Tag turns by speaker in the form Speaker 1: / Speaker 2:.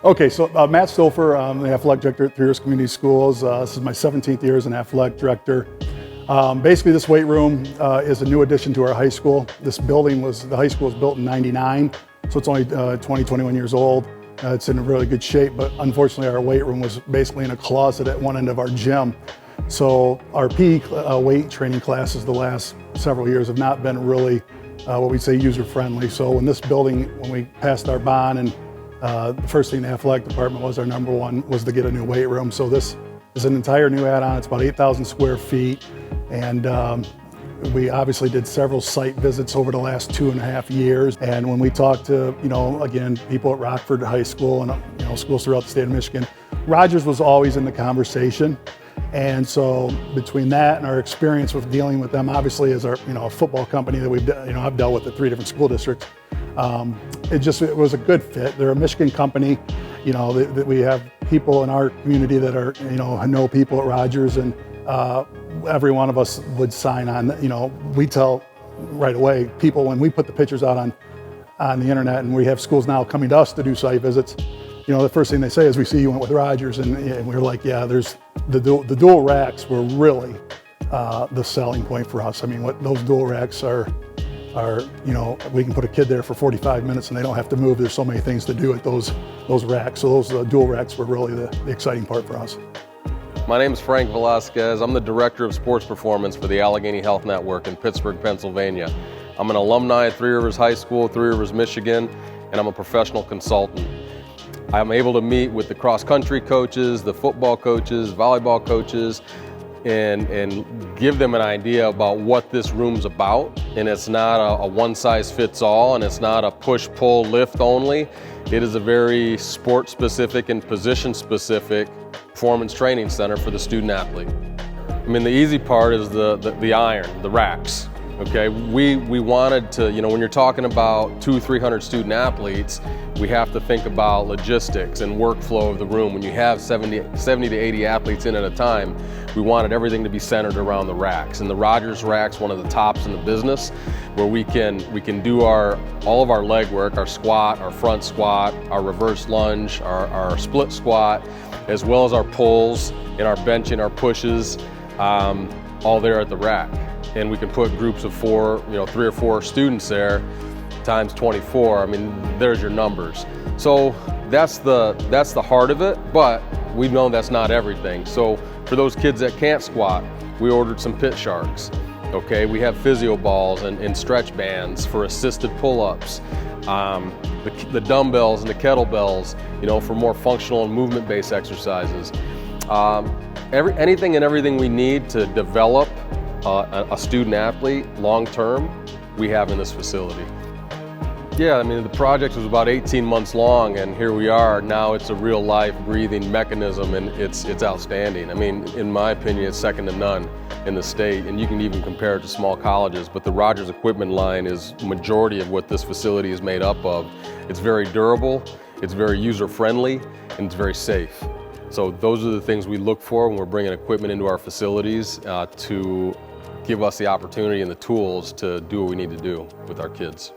Speaker 1: Okay, so Matt Stofer, I'm the athletic director at Three Rivers Community Schools. This is my 17th year as an athletic director. Basically, this weight room is a new addition to our high school. This building the high school was built in '99, so it's only 21 years old. It's in really good shape, but unfortunately our weight room was basically in a closet at one end of our gym. So our PE weight training classes the last several years have not been really what we say user-friendly. So when we passed our bond, and the first thing the athletic department was, our number one was to get a new weight room. So this is an entire new add-on. It's about 8,000 square feet. And we obviously did several site visits over the last 2.5 years. And when we talked to, again, people at Rockford High School and, schools throughout the state of Michigan, Rogers was always in the conversation. And so between that and our experience with dealing with them, obviously as our, a football company that I've dealt with at 3 different school districts, it was a good fit. They're a Michigan company, that we have people in our community that are, know people at Rogers, and every one of us would sign on. We tell right away people when we put the pictures out on the internet, and we have schools now coming to us to do site visits, the first thing they say is, we see you went with Rogers, and we're like, yeah, there's the dual racks were really the selling point for us. I mean, what those dual racks are, we can put a kid there for 45 minutes and they don't have to move. There's so many things to do at those racks. So those dual racks were really the exciting part for us.
Speaker 2: My name is Frank Velasquez. I'm the Director of Sports Performance for the Allegheny Health Network in Pittsburgh, Pennsylvania. I'm an alumni at Three Rivers High School, Three Rivers, Michigan, and I'm a professional consultant. I'm able to meet with the cross-country coaches, the football coaches, volleyball coaches, and give them an idea about what this room's about. And it's not a one-size-fits-all, and it's not a push-pull lift only. It is a very sport-specific and position-specific performance training center for the student-athlete. I mean, the easy part is the iron, the racks. Okay, we wanted to, when you're talking about 200-300 student athletes, we have to think about logistics and workflow of the room. When you have 70 to 80 athletes in at a time, we wanted everything to be centered around the racks. And the Rogers rack's one of the tops in the business, where we can do all of our leg work, our squat, our front squat, our reverse lunge, our split squat, as well as our pulls and our bench and our pushes, all there at the rack. And we can put groups of 3 or 4 students there, times 24. I mean, there's your numbers. So that's the heart of it, but we know that's not everything. So for those kids that can't squat, we ordered some pit sharks. Okay, we have physio balls and stretch bands for assisted pull-ups, the dumbbells and the kettlebells, for more functional and movement-based exercises. Anything and everything we need to develop a student athlete long-term, we have in this facility. Yeah, I mean, the project was about 18 months long, and here we are. Now it's a real life breathing mechanism, and it's outstanding. I mean, in my opinion, it's second to none in the state, and you can even compare it to small colleges, but the Rogers equipment line is the majority of what this facility is made up of. It's very durable, it's very user-friendly, and it's very safe. So those are the things we look for when we're bringing equipment into our facilities to give us the opportunity and the tools to do what we need to do with our kids.